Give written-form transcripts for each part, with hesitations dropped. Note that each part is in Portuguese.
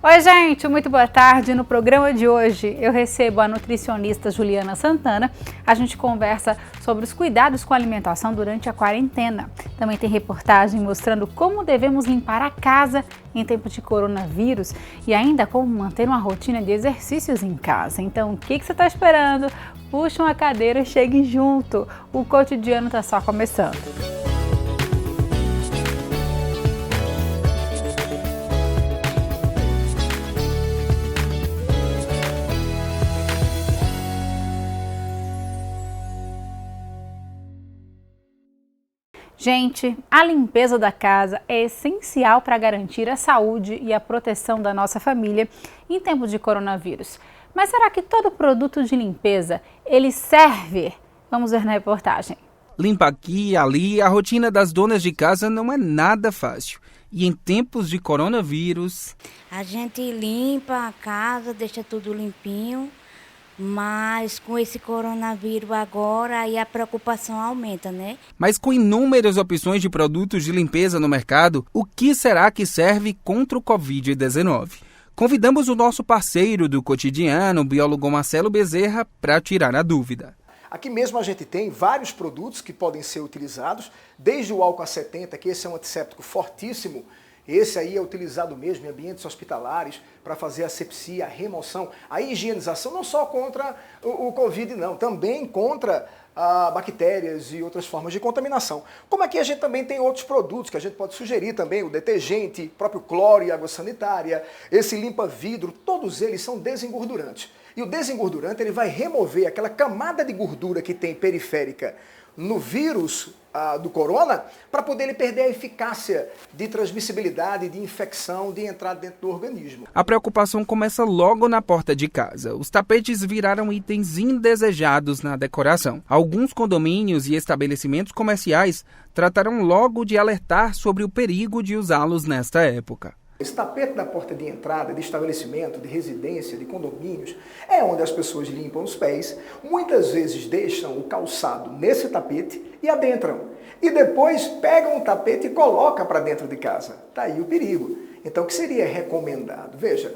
Oi, gente, muito boa tarde. No programa de hoje eu recebo a nutricionista Juliana Santana. A gente conversa sobre os cuidados com a alimentação durante a quarentena. Também tem reportagem mostrando como devemos limpar a casa em tempo de coronavírus e ainda como manter uma rotina de exercícios em casa. Então, o que você está esperando? Puxa uma cadeira e chegue junto. O cotidiano está só começando. Gente, a limpeza da casa é essencial para garantir a saúde e a proteção da nossa família em tempos de coronavírus. Mas será que todo produto de limpeza, ele serve? Vamos ver na reportagem. Limpa aqui e ali, a rotina das donas de casa não é nada fácil. E em tempos de coronavírus... A gente limpa a casa, deixa tudo limpinho. Mas com esse coronavírus agora, aí a preocupação aumenta, né? Mas com inúmeras opções de produtos de limpeza no mercado, o que será que serve contra o Covid-19? Convidamos o nosso parceiro do cotidiano, o biólogo Marcelo Bezerra, para tirar a dúvida. Aqui mesmo a gente tem vários produtos que podem ser utilizados, desde o álcool A70, que esse é um antisséptico fortíssimo. Esse aí é utilizado mesmo em ambientes hospitalares para fazer a asepsia, a remoção, a higienização, não só contra o Covid, não, também contra bactérias e outras formas de contaminação. Como aqui a gente também tem outros produtos que a gente pode sugerir também, o detergente, próprio cloro e água sanitária, esse limpa-vidro, todos eles são desengordurantes. E o desengordurante ele vai remover aquela camada de gordura que tem periférica no vírus do corona, para poder ele perder a eficácia de transmissibilidade, de infecção, de entrada dentro do organismo. A preocupação começa logo na porta de casa. Os tapetes viraram itens indesejados na decoração. Alguns condomínios e estabelecimentos comerciais trataram logo de alertar sobre o perigo de usá-los nesta época. Esse tapete da porta de entrada de estabelecimento, de residência, de condomínios, é onde as pessoas limpam os pés, muitas vezes deixam o calçado nesse tapete e adentram. E depois pegam o tapete e colocam para dentro de casa. Está aí o perigo. Então, o que seria recomendado? Veja,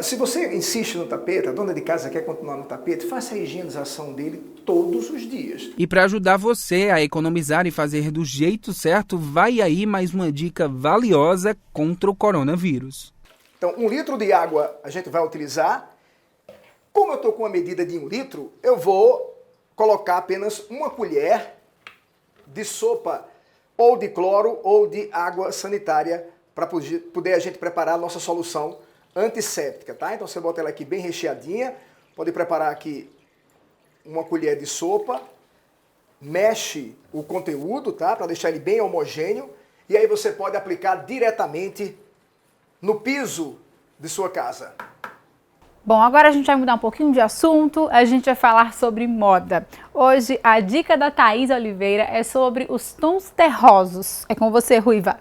se você insiste no tapete, a dona de casa quer continuar no tapete, faça a higienização dele todos os dias. E para ajudar você a economizar e fazer do jeito certo, vai aí mais uma dica valiosa contra o coronavírus. Então, 1 litro de água a gente vai utilizar. Como eu estou com a medida de 1 litro, eu vou colocar apenas 1 colher de sopa ou de cloro ou de água sanitária para poder a gente preparar a nossa solução antisséptica, tá? Então você bota ela aqui bem recheadinha, pode preparar aqui 1 colher de sopa, mexe o conteúdo, tá? Para deixar ele bem homogêneo, e aí você pode aplicar diretamente no piso de sua casa. Bom, agora a gente vai mudar um pouquinho de assunto, a gente vai falar sobre moda. Hoje a dica da Thaís Oliveira é sobre os tons terrosos. É com você, Ruiva.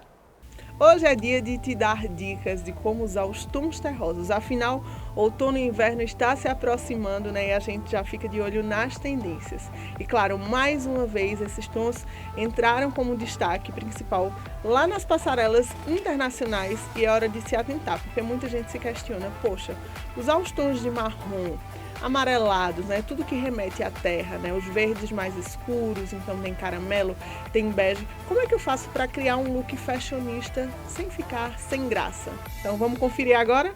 Hoje é dia de te dar dicas de como usar os tons terrosos. Afinal, outono e inverno está se aproximando, né? E a gente já fica de olho nas tendências. E claro, mais uma vez, esses tons entraram como destaque principal lá nas passarelas internacionais e é hora de se atentar, porque muita gente se questiona, poxa, usar os tons de marrom, amarelados, né? Tudo que remete à terra, né? Os verdes mais escuros, então tem caramelo, tem bege. Como é que eu faço para criar um look fashionista sem ficar sem graça? Então vamos conferir agora?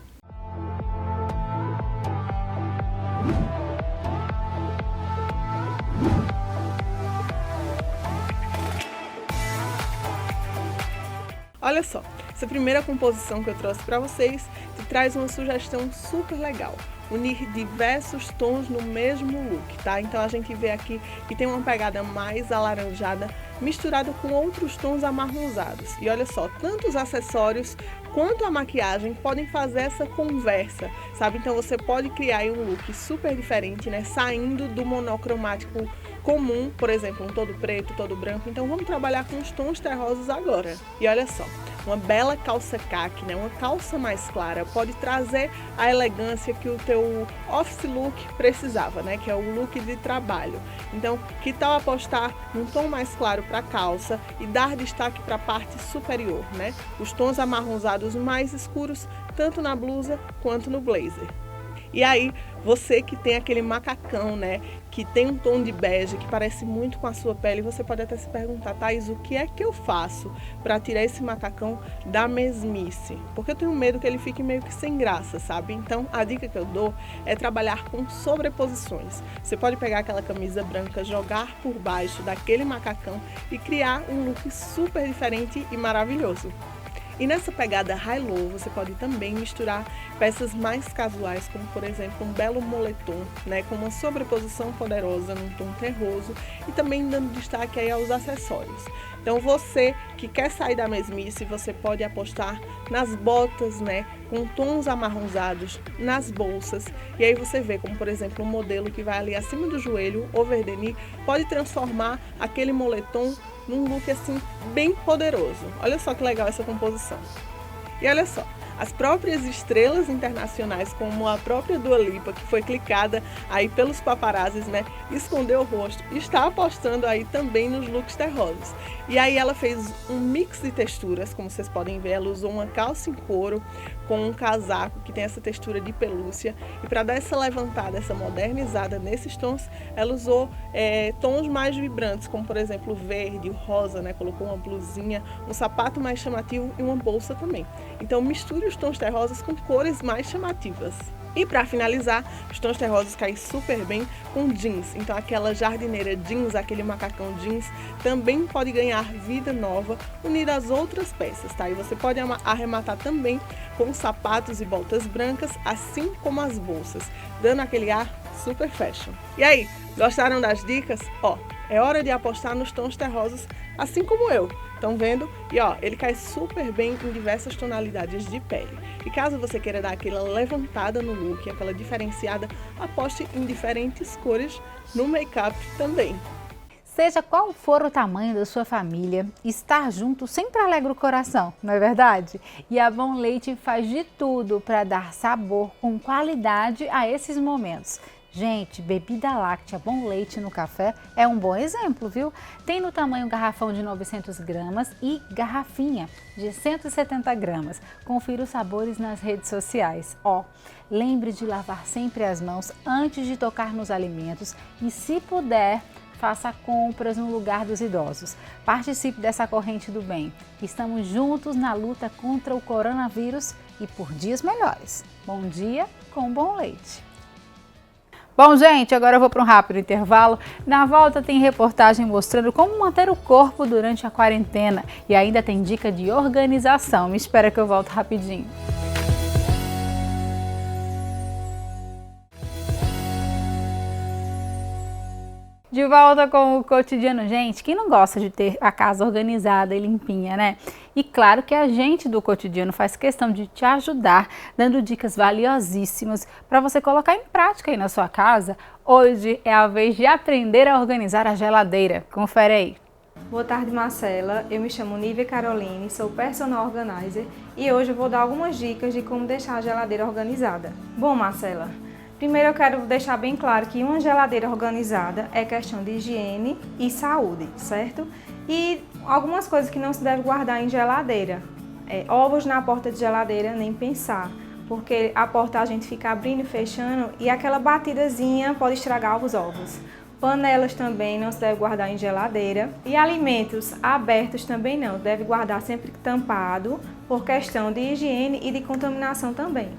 Olha só, essa primeira composição que eu trouxe para vocês te traz uma sugestão super legal. Unir diversos tons no mesmo look, tá? Então a gente vê aqui que tem uma pegada mais alaranjada misturada com outros tons amarronzados. E olha só, tanto os acessórios quanto a maquiagem podem fazer essa conversa, sabe? Então você pode criar aí um look super diferente, né? Saindo do monocromático comum, por exemplo, um todo preto, todo branco. Então vamos trabalhar com os tons terrosos agora. E olha só, uma bela calça caque, né? Uma calça mais clara, pode trazer a elegância que o teu office look precisava, né? Que é o look de trabalho. Então, que tal apostar num tom mais claro para a calça e dar destaque para a parte superior, né? Os tons amarronzados mais escuros, tanto na blusa quanto no blazer. E aí, você que tem aquele macacão, né, que tem um tom de bege, que parece muito com a sua pele, você pode até se perguntar, Thaís, o que é que eu faço para tirar esse macacão da mesmice? Porque eu tenho medo que ele fique meio que sem graça, sabe? Então, a dica que eu dou é trabalhar com sobreposições. Você pode pegar aquela camisa branca, jogar por baixo daquele macacão e criar um look super diferente e maravilhoso. E nessa pegada high-low, você pode também misturar peças mais casuais, como por exemplo um belo moletom, né, com uma sobreposição poderosa num tom terroso e também dando destaque aí aos acessórios. Então você que quer sair da mesmice, você pode apostar nas botas, né, com tons amarronzados, nas bolsas, e aí você vê como por exemplo um modelo que vai ali acima do joelho, over the knee, pode transformar aquele moletom num look assim bem poderoso. Olha só que legal essa composição. E olha só, as próprias estrelas internacionais, como a própria Dua Lipa, que foi clicada aí pelos paparazzis, né, escondeu o rosto, está apostando aí também nos looks terrosos. E aí ela fez um mix de texturas, como vocês podem ver, ela usou uma calça em couro com um casaco que tem essa textura de pelúcia, e para dar essa levantada, essa modernizada nesses tons, ela usou tons mais vibrantes, como por exemplo o verde, o rosa, né, colocou uma blusinha, um sapato mais chamativo e uma bolsa também. Então misture os tons terrosos com cores mais chamativas. E para finalizar, os tons terrosos caem super bem com jeans. Então aquela jardineira jeans, aquele macacão jeans, também pode ganhar vida nova unida às outras peças, tá? E você pode arrematar também com sapatos e botas brancas, assim como as bolsas, dando aquele ar super fashion. E aí, gostaram das dicas? Ó, é hora de apostar nos tons terrosos, assim como eu. Estão vendo? E ó, ele cai super bem em diversas tonalidades de pele. E caso você queira dar aquela levantada no look, aquela diferenciada, aposte em diferentes cores no make-up também. Seja qual for o tamanho da sua família, estar junto sempre alegra o coração, não é verdade? E a Bom Leite faz de tudo para dar sabor com qualidade a esses momentos. Gente, bebida láctea Bom Leite no café é um bom exemplo, viu? Tem no tamanho garrafão de 900 gramas e garrafinha de 170 gramas. Confira os sabores nas redes sociais. Ó, lembre de lavar sempre as mãos antes de tocar nos alimentos e, se puder, faça compras no lugar dos idosos. Participe dessa corrente do bem. Estamos juntos na luta contra o coronavírus e por dias melhores. Bom dia com Bom Leite. Bom, gente, agora eu vou para um rápido intervalo. Na volta tem reportagem mostrando como manter o corpo durante a quarentena e ainda tem dica de organização. Me espera que eu volto rapidinho. De volta com o cotidiano, gente. Quem não gosta de ter a casa organizada e limpinha, né? E claro que a gente do cotidiano faz questão de te ajudar, dando dicas valiosíssimas para você colocar em prática aí na sua casa. Hoje é a vez de aprender a organizar a geladeira. Confere aí. Boa tarde, Marcela. Eu me chamo Nívia Caroline, sou personal organizer e hoje eu vou dar algumas dicas de como deixar a geladeira organizada. Bom, Marcela, primeiro eu quero deixar bem claro que uma geladeira organizada é questão de higiene e saúde, certo? E algumas coisas que não se deve guardar em geladeira. Ovos na porta de geladeira, nem pensar, porque a porta a gente fica abrindo e fechando e aquela batidazinha pode estragar os ovos. Panelas também não se deve guardar em geladeira. E alimentos abertos também não, deve guardar sempre tampado, por questão de higiene e de contaminação também.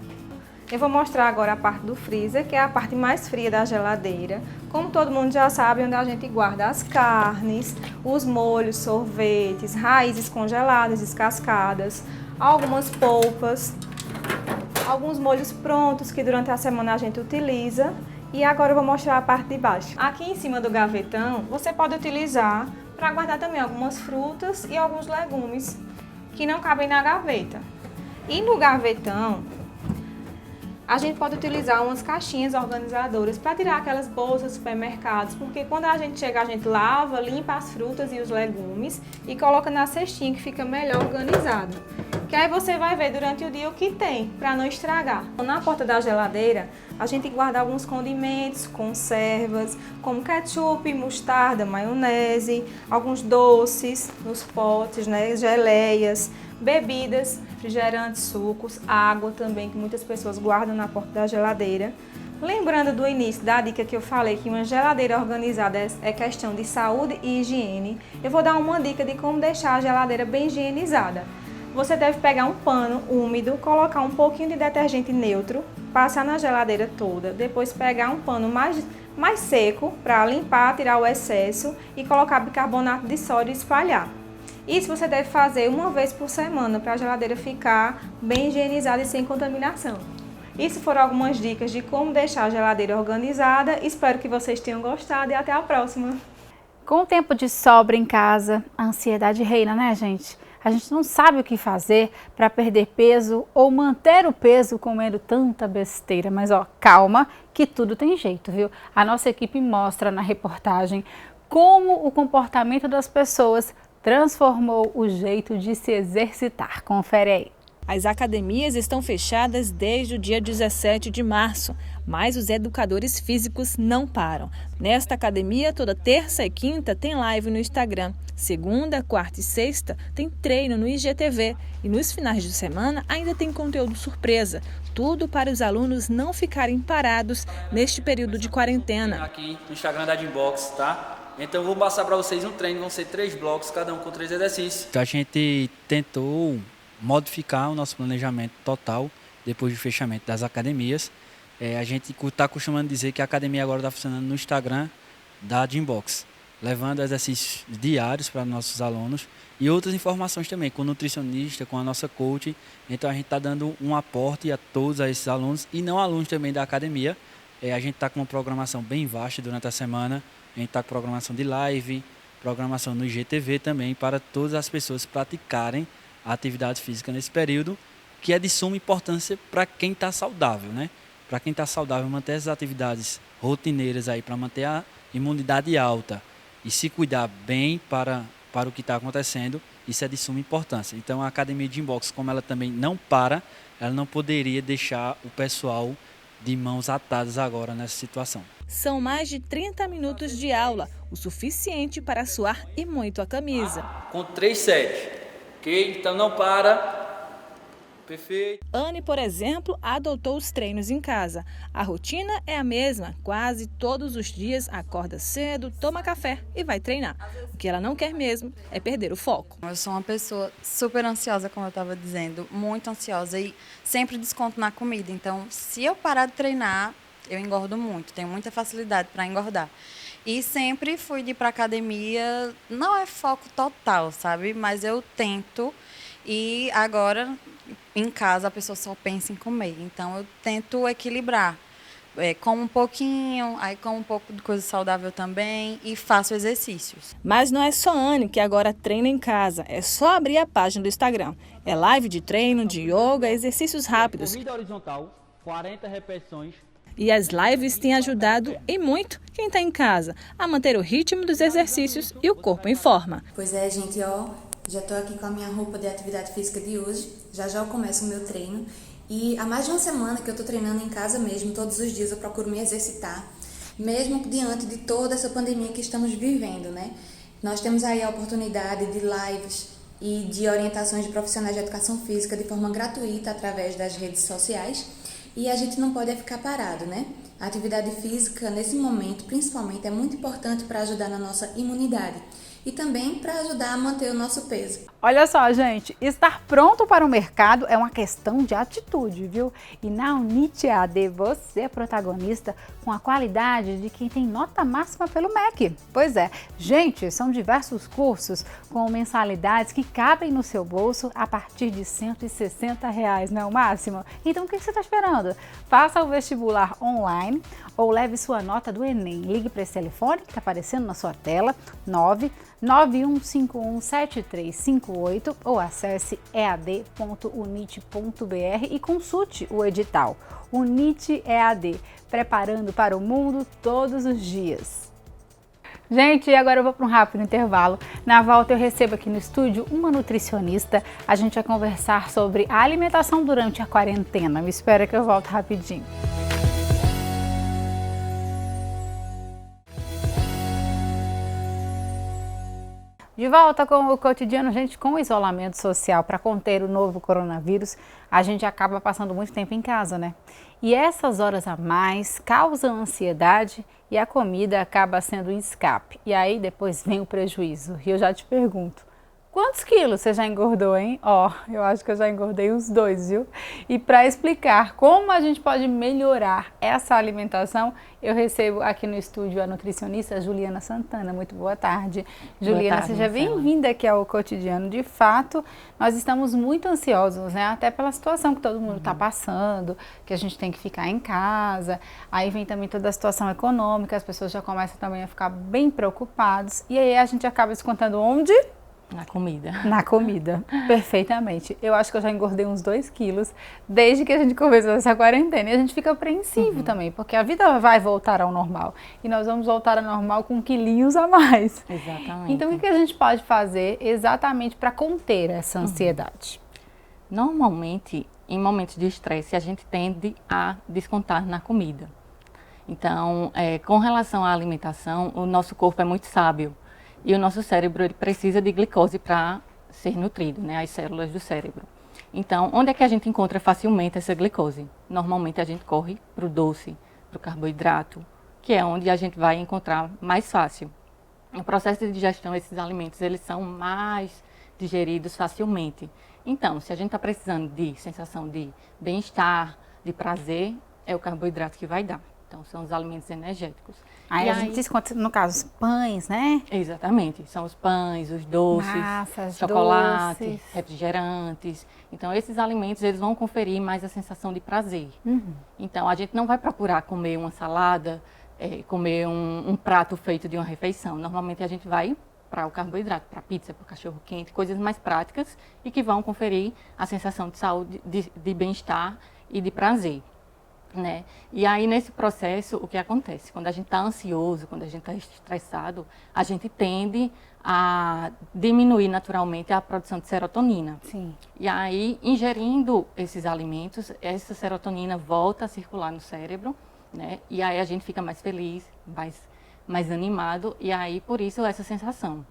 Eu vou mostrar agora a parte do freezer, que é a parte mais fria da geladeira. Como todo mundo já sabe, onde a gente guarda as carnes, os molhos, sorvetes, raízes congeladas, descascadas, algumas polpas, alguns molhos prontos que durante a semana a gente utiliza. E agora eu vou mostrar a parte de baixo. Aqui em cima do gavetão, você pode utilizar para guardar também algumas frutas e alguns legumes que não cabem na gaveta. E no gavetão, A gente pode utilizar umas caixinhas organizadoras para tirar aquelas bolsas de supermercados, porque quando a gente chega, a gente lava, limpa as frutas e os legumes e coloca na cestinha que fica melhor organizado. Que aí você vai ver durante o dia o que tem, para não estragar. Na porta da geladeira, a gente guarda alguns condimentos, conservas, como ketchup, mostarda, maionese, alguns doces nos potes, né, geleias, bebidas, refrigerantes, sucos, água também, que muitas pessoas guardam na porta da geladeira. Lembrando do início da dica que eu falei, que uma geladeira organizada é questão de saúde e higiene, eu vou dar uma dica de como deixar a geladeira bem higienizada. Você deve pegar um pano úmido, colocar um pouquinho de detergente neutro, passar na geladeira toda, depois pegar um pano mais seco para limpar, tirar o excesso e colocar bicarbonato de sódio e espalhar. Isso você deve fazer uma vez por semana para a geladeira ficar bem higienizada e sem contaminação. Isso foram algumas dicas de como deixar a geladeira organizada. Espero que vocês tenham gostado e até a próxima. Com o tempo de sobra em casa, a ansiedade reina, né, gente? A gente não sabe o que fazer para perder peso ou manter o peso comendo tanta besteira. Mas ó, calma que tudo tem jeito, viu? A nossa equipe mostra na reportagem como o comportamento das pessoas transformou o jeito de se exercitar. Confere aí. As academias estão fechadas desde o dia 17 de março, mas os educadores físicos não param. Nesta academia, toda terça e quinta tem live no Instagram. Segunda, quarta e sexta tem treino no IGTV. E nos finais de semana ainda tem conteúdo surpresa. Tudo para os alunos não ficarem parados neste período de quarentena. Aqui no Instagram da Gymbox, tá? Então eu vou passar para vocês um treino, vão ser 3 blocos, cada um com 3 exercícios. Então a gente tentou modificar o nosso planejamento total depois do fechamento das academias. A gente está acostumando dizer que a academia agora está funcionando no Instagram da Gymbox, levando exercícios diários para nossos alunos e outras informações também, com o nutricionista, com a nossa coach. Então a gente está dando um aporte a todos esses alunos e não alunos também da academia. A gente está com uma programação bem vasta durante a semana. A gente está com programação de live, programação no IGTV também, para todas as pessoas praticarem a atividade física nesse período, que é de suma importância para quem está saudável, né? Para quem está saudável, manter as atividades rotineiras aí para manter a imunidade alta e se cuidar bem para o que está acontecendo, isso é de suma importância. Então a Academia Gymbox, como ela também não para, ela não poderia deixar o pessoal de mãos atadas agora nessa situação. São mais de 30 minutos de aula, o suficiente para suar e muito a camisa. Com 3 sets, ok? Então não para. Perfeito. Anne, por exemplo, adotou os treinos em casa. A rotina é a mesma, quase todos os dias acorda cedo, toma café e vai treinar. O que ela não quer mesmo é perder o foco. Eu sou uma pessoa super ansiosa, como eu estava dizendo, muito ansiosa e sempre desconto na comida. Então, se eu parar de treinar, eu engordo muito, tenho muita facilidade para engordar. E sempre fui de ir para academia, não é foco total, sabe? Mas eu tento e agora em casa a pessoa só pensa em comer. Então eu tento equilibrar. Como um pouquinho, aí como um pouco de coisa saudável também e faço exercícios. Mas não é só Anne que agora treina em casa, é só abrir a página do Instagram. É live de treino, de yoga, exercícios rápidos. Corrida horizontal, 40 repetições. E as lives têm ajudado e muito quem está em casa a manter o ritmo dos exercícios e o corpo em forma. Pois é, gente, ó, já estou aqui com a minha roupa de atividade física de hoje, já eu começo o meu treino. E há mais de uma semana que eu estou treinando em casa mesmo, todos os dias eu procuro me exercitar, mesmo diante de toda essa pandemia que estamos vivendo, né? Nós temos aí a oportunidade de lives e de orientações de profissionais de educação física de forma gratuita através das redes sociais. E a gente não pode ficar parado, né? A atividade física, nesse momento, principalmente, é muito importante para ajudar na nossa imunidade e também para ajudar a manter o nosso peso. Olha só, gente, estar pronto para o mercado é uma questão de atitude, viu? E na Unite EAD você é protagonista com a qualidade de quem tem nota máxima pelo MEC. Pois é, gente, são diversos cursos com mensalidades que cabem no seu bolso a partir de R$ 160, não é o máximo? Então o que você está esperando? Faça o vestibular online ou leve sua nota do Enem. Ligue para esse telefone que está aparecendo na sua tela, 91517358 ou acesse ead.unite.br e consulte o edital. Unite EAD, preparando para o mundo todos os dias. Gente, agora eu vou para um rápido intervalo. Na volta eu recebo aqui no estúdio uma nutricionista. A gente vai conversar sobre a alimentação durante a quarentena. Me espera que eu volto rapidinho. De volta com o cotidiano, gente, com o isolamento social para conter o novo coronavírus, a gente acaba passando muito tempo em casa, né? E essas horas a mais causam ansiedade e a comida acaba sendo um escape. E aí depois vem o prejuízo. E eu já te pergunto, quantos quilos você já engordou, hein? Eu acho que eu já engordei uns 2, viu? E para explicar como a gente pode melhorar essa alimentação, eu recebo aqui no estúdio a nutricionista Juliana Santana. Muito boa tarde. Juliana, seja bem-vinda aqui ao Cotidiano. De fato, nós estamos muito ansiosos, né? Até pela situação que todo mundo está passando, que a gente tem que ficar em casa. Aí vem também toda a situação econômica, as pessoas já começam também a ficar bem preocupados. E aí a gente acaba descontando onde? Na comida. Na comida, perfeitamente. Eu acho que eu já engordei uns 2 quilos desde que a gente começou essa quarentena. E a gente fica apreensivo também, porque a vida vai voltar ao normal. E nós vamos voltar ao normal com quilinhos a mais. Exatamente. Então, o que a gente pode fazer exatamente para conter essa ansiedade? Normalmente, em momentos de estresse, a gente tende a descontar na comida. Então, com relação à alimentação, o nosso corpo é muito sábio. E o nosso cérebro ele precisa de glicose para ser nutrido, né? As células do cérebro. Então, onde é que a gente encontra facilmente essa glicose? Normalmente a gente corre para o doce, para o carboidrato, que é onde a gente vai encontrar mais fácil. No processo de digestão, esses alimentos eles são mais digeridos facilmente. Então, se a gente está precisando de sensação de bem-estar, de prazer, é o carboidrato que vai dar. Então, são os alimentos energéticos. Aí a gente desconta, no caso, os pães, né? Exatamente. São os pães, os doces, massas, chocolates, doces, refrigerantes. Então, esses alimentos, eles vão conferir mais a sensação de prazer. Então, a gente não vai procurar comer uma salada, comer um prato feito de uma refeição. Normalmente, a gente vai para o carboidrato, para a pizza, para o cachorro-quente, coisas mais práticas e que vão conferir a sensação de saúde, de bem-estar e de prazer. Né? E aí, nesse processo, o que acontece? Quando a gente está ansioso, quando a gente está estressado, a gente tende a diminuir naturalmente a produção de serotonina. Sim. E aí, ingerindo esses alimentos, essa serotonina volta a circular no cérebro, né? E aí a gente fica mais feliz, mais animado, e aí, por isso, essa sensação.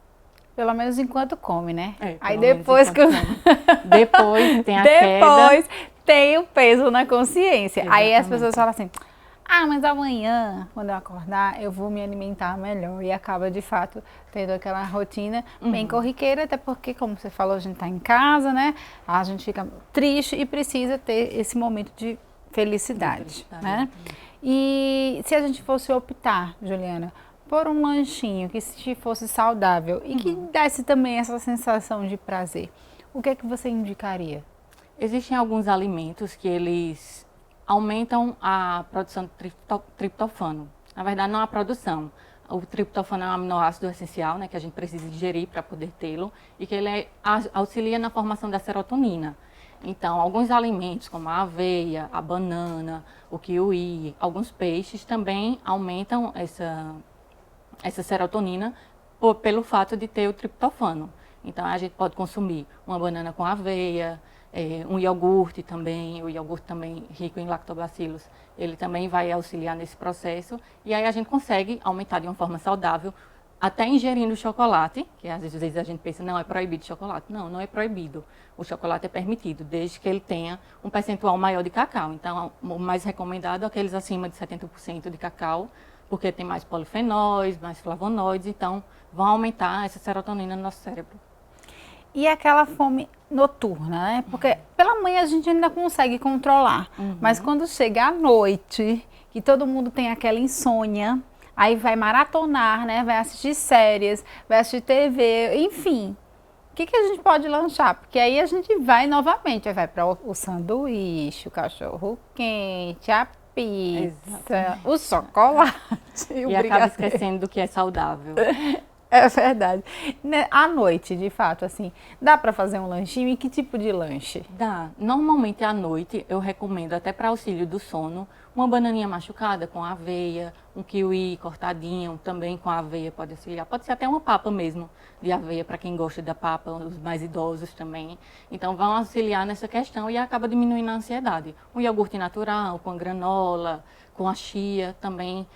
Pelo menos enquanto come, né? Aí depois que depois tem a depois tem o peso na consciência. Exatamente. Aí as pessoas falam assim, mas amanhã, quando eu acordar, eu vou me alimentar melhor. E acaba, de fato, tendo aquela rotina bem corriqueira, até porque, como você falou, a gente está em casa, né? A gente fica triste e precisa ter esse momento de felicidade, né? E se a gente fosse optar, Juliana, por um lanchinho que fosse saudável e que desse também essa sensação de prazer, o que é que você indicaria? Existem alguns alimentos que eles aumentam a produção de triptofano. Na verdade, não a produção. O triptofano é um aminoácido essencial, né, que a gente precisa digerir para poder tê-lo e que ele auxilia na formação da serotonina. Então, alguns alimentos como a aveia, a banana, o kiwi, alguns peixes também aumentam essa serotonina pelo fato de ter o triptofano. Então, a gente pode consumir uma banana com aveia, um iogurte também, o iogurte também rico em lactobacilos, ele também vai auxiliar nesse processo. E aí a gente consegue aumentar de uma forma saudável, até ingerindo chocolate, que às vezes a gente pensa, não, é proibido chocolate. Não, não é proibido. O chocolate é permitido, desde que ele tenha um percentual maior de cacau. Então, o mais recomendado é aqueles acima de 70% de cacau, porque tem mais polifenóis, mais flavonoides, então vão aumentar essa serotonina no nosso cérebro. E aquela fome noturna, né? Porque pela manhã a gente ainda consegue controlar, mas quando chega à noite, que todo mundo tem aquela insônia, aí vai maratonar, né? Vai assistir séries, vai assistir TV, enfim. O que a gente pode lanchar? Porque aí a gente vai novamente, vai para o sanduíche, o cachorro quente, a pizza, o chocolate. E acaba esquecendo do que é saudável. É verdade. À noite, de fato, assim, dá para fazer um lanchinho? E que tipo de lanche? Dá. Normalmente à noite eu recomendo, até para auxílio do sono, uma bananinha machucada com aveia, um kiwi cortadinho também com aveia pode auxiliar. Pode ser até uma papa mesmo de aveia para quem gosta da papa, os mais idosos também. Então vão auxiliar nessa questão e acaba diminuindo a ansiedade. Um iogurte natural com granola, com a chia também,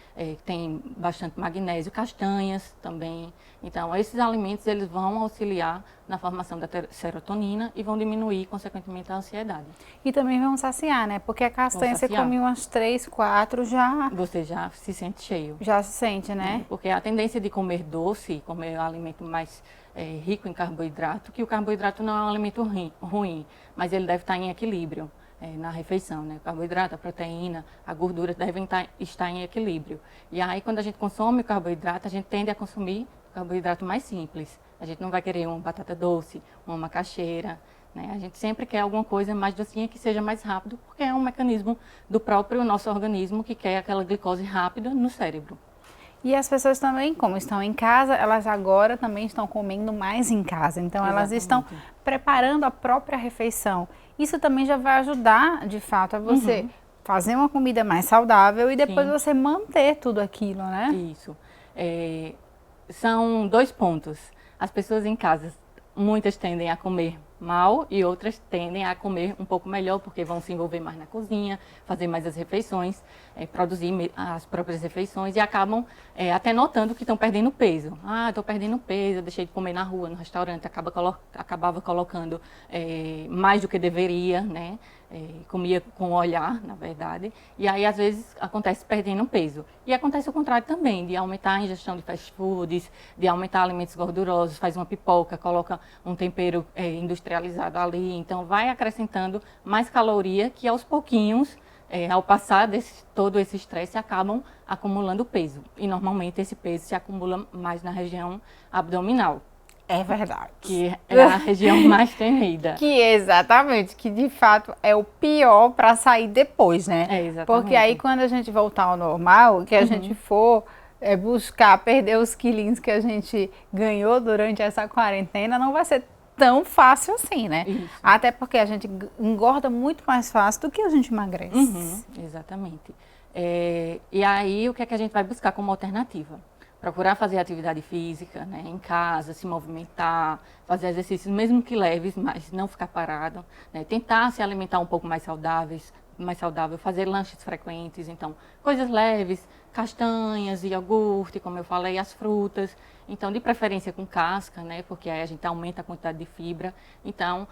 tem bastante magnésio, castanhas também. Então, esses alimentos eles vão auxiliar na formação da serotonina e vão diminuir, consequentemente, a ansiedade. E também vão saciar, né? Porque a castanha você come umas 3, 4, já... Você já se sente cheio. Já se sente, né? Porque a tendência de comer doce, comer alimento mais rico em carboidrato, que o carboidrato não é um alimento ruim, mas ele deve estar em equilíbrio. Na refeição, né? O carboidrato, a proteína, a gordura devem estar em equilíbrio. E aí, quando a gente consome o carboidrato, a gente tende a consumir carboidrato mais simples. A gente não vai querer uma batata doce, uma macaxeira, né? A gente sempre quer alguma coisa mais docinha que seja mais rápido, porque é um mecanismo do próprio nosso organismo que quer aquela glicose rápida no cérebro. E as pessoas também, como estão em casa, elas agora também estão comendo mais em casa. Então, elas estão preparando a própria refeição. Isso também já vai ajudar, de fato, a você fazer uma comida mais saudável e depois você manter tudo aquilo, né? Isso. São 2 pontos. As pessoas em casa, muitas tendem a comer mal e outras tendem a comer um pouco melhor, porque vão se envolver mais na cozinha, fazer mais as refeições, produzir as próprias refeições e acabam até notando que estão perdendo peso. Ah, estou perdendo peso, eu deixei de comer na rua, no restaurante, acabava colocando mais do que deveria, né? Comia com o olhar, na verdade, e aí às vezes acontece perdendo peso. E acontece o contrário também, de aumentar a ingestão de fast foods, de aumentar alimentos gordurosos, faz uma pipoca, coloca um tempero industrializado ali, então vai acrescentando mais caloria que aos pouquinhos, ao passar todo esse estresse, acabam acumulando peso. E normalmente esse peso se acumula mais na região abdominal. É verdade. Que é a região mais temida. Exatamente, que de fato é o pior para sair depois, né? Exatamente. Porque aí quando a gente voltar ao normal, que a gente for buscar perder os quilinhos que a gente ganhou durante essa quarentena, não vai ser tão fácil assim, né? Isso. Até porque a gente engorda muito mais fácil do que a gente emagrece. Exatamente. E aí, o que é que a gente vai buscar como alternativa? Procurar fazer atividade física, né, em casa, se movimentar, fazer exercícios, mesmo que leves, mas não ficar parado, né, tentar se alimentar um pouco mais saudável, fazer lanches frequentes, então, coisas leves, castanhas, iogurte, como eu falei, as frutas, então, de preferência com casca, né, porque aí a gente aumenta a quantidade de fibra, então,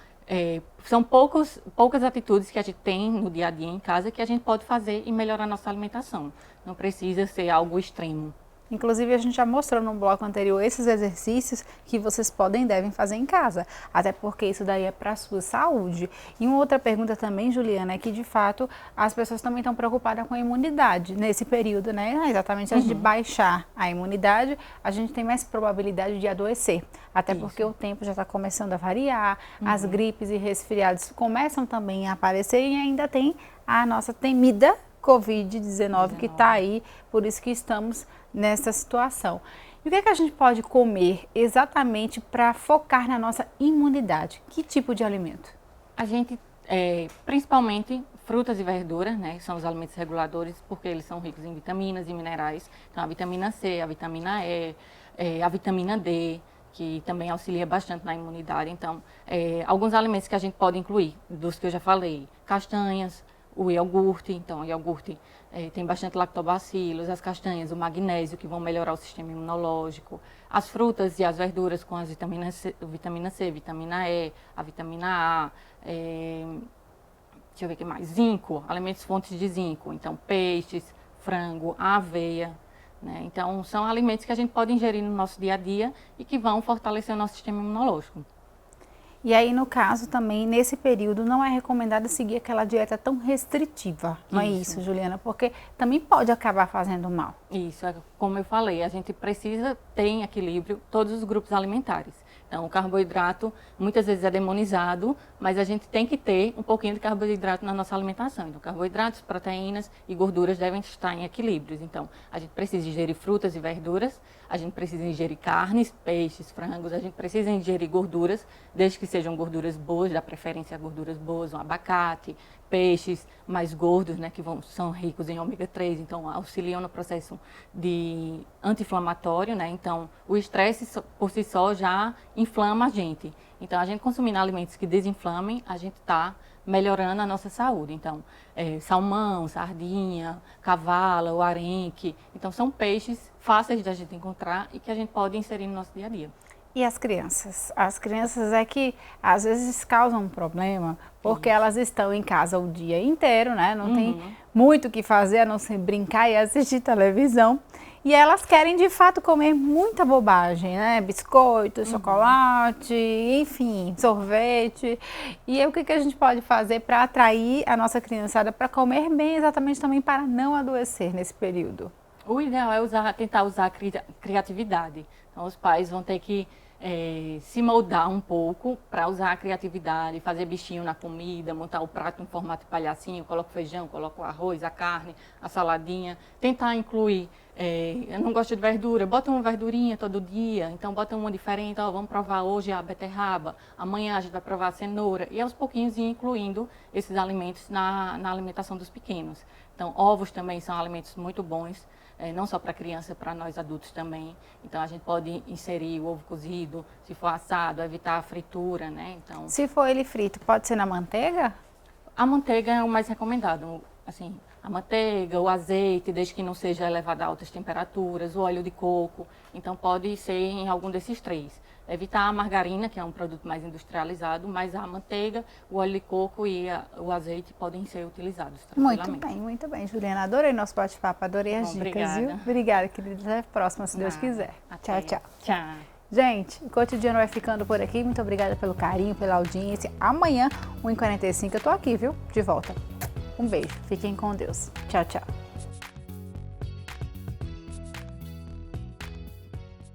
são poucas atitudes que a gente tem no dia a dia em casa que a gente pode fazer e melhorar a nossa alimentação, não precisa ser algo extremo. Inclusive, a gente já mostrou no bloco anterior esses exercícios que vocês podem e devem fazer em casa, até porque isso daí é para a sua saúde. E uma outra pergunta também, Juliana, é que de fato as pessoas também estão preocupadas com a imunidade nesse período, né? Exatamente, antes de baixar a imunidade, a gente tem mais probabilidade de adoecer, até porque o tempo já está começando a variar, as gripes e resfriados começam também a aparecer e ainda tem a nossa temida Covid-19 que está aí, por isso que estamos nessa situação. E o que é que a gente pode comer exatamente para focar na nossa imunidade? Que tipo de alimento? A gente, principalmente frutas e verduras, né, são os alimentos reguladores, porque eles são ricos em vitaminas e minerais. Então, a vitamina C, a vitamina E, a vitamina D, que também auxilia bastante na imunidade. Então, alguns alimentos que a gente pode incluir, dos que eu já falei, castanhas, o iogurte, então o iogurte tem bastante lactobacilos, as castanhas, o magnésio, que vão melhorar o sistema imunológico, as frutas e as verduras com as vitamina C, vitamina E, a vitamina A, deixa eu ver o que mais, zinco, alimentos fontes de zinco, então peixes, frango, aveia, né? Então são alimentos que a gente pode ingerir no nosso dia a dia e que vão fortalecer o nosso sistema imunológico. E aí, no caso, também, nesse período, não é recomendado seguir aquela dieta tão restritiva, não é isso, Juliana? Porque também pode acabar fazendo mal. Isso, como eu falei, a gente precisa ter em equilíbrio todos os grupos alimentares. Então, o carboidrato muitas vezes é demonizado, mas a gente tem que ter um pouquinho de carboidrato na nossa alimentação. Então, carboidratos, proteínas e gorduras devem estar em equilíbrios. Então, a gente precisa ingerir frutas e verduras, a gente precisa ingerir carnes, peixes, frangos, a gente precisa ingerir gorduras, desde que sejam gorduras boas, dá preferência a gorduras boas, um abacate, peixes mais gordos, né, que são ricos em ômega 3, então auxiliam no processo de anti-inflamatório, né? Então, o estresse por si só já inflama a gente. Então, a gente consumindo alimentos que desinflamem, a gente está melhorando a nossa saúde. Então, salmão, sardinha, cavala, o arenque. Então, são peixes fáceis de a gente encontrar e que a gente pode inserir no nosso dia a dia. E as crianças? As crianças é que às vezes causam um problema porque elas estão em casa o dia inteiro, né? Não tem muito o que fazer a não ser brincar e assistir televisão. E elas querem de fato comer muita bobagem, né? Biscoito, chocolate, enfim, sorvete. E aí, o que a gente pode fazer para atrair a nossa criançada para comer bem, exatamente também para não adoecer nesse período? O ideal é tentar usar a criatividade. Então, os pais vão ter que se moldar um pouco para usar a criatividade, fazer bichinho na comida, montar o prato em formato de palhacinho, coloca o feijão, coloca o arroz, a carne, a saladinha. Tentar incluir, eu não gosto de verdura, bota uma verdurinha todo dia, então bota uma diferente, ó, vamos provar hoje a beterraba, amanhã a gente vai provar a cenoura. E aos pouquinhos ir incluindo esses alimentos na alimentação dos pequenos. Então, ovos também são alimentos muito bons. Não só para criança, para nós adultos também. Então, a gente pode inserir o ovo cozido, se for assado, evitar a fritura, né? Então, se for ele frito, pode ser na manteiga? A manteiga é o mais recomendado. Assim, a manteiga, o azeite, desde que não seja elevado a altas temperaturas, o óleo de coco. Então, pode ser em algum desses três. Evitar a margarina, que é um produto mais industrializado, mas a manteiga, o óleo de coco e o azeite podem ser utilizados tranquilamente. Muito bem, Juliana. Adorei nosso bate-papo, adorei as dicas, obrigada. Viu? Obrigada, querida. Até a próxima, se Deus quiser. Até. Tchau, tchau. Tchau. Gente, o Cotidiano vai ficando por aqui. Muito obrigada pelo carinho, pela audiência. Amanhã, 1h45, eu tô aqui, viu? De volta. Um beijo. Fiquem com Deus. Tchau, tchau.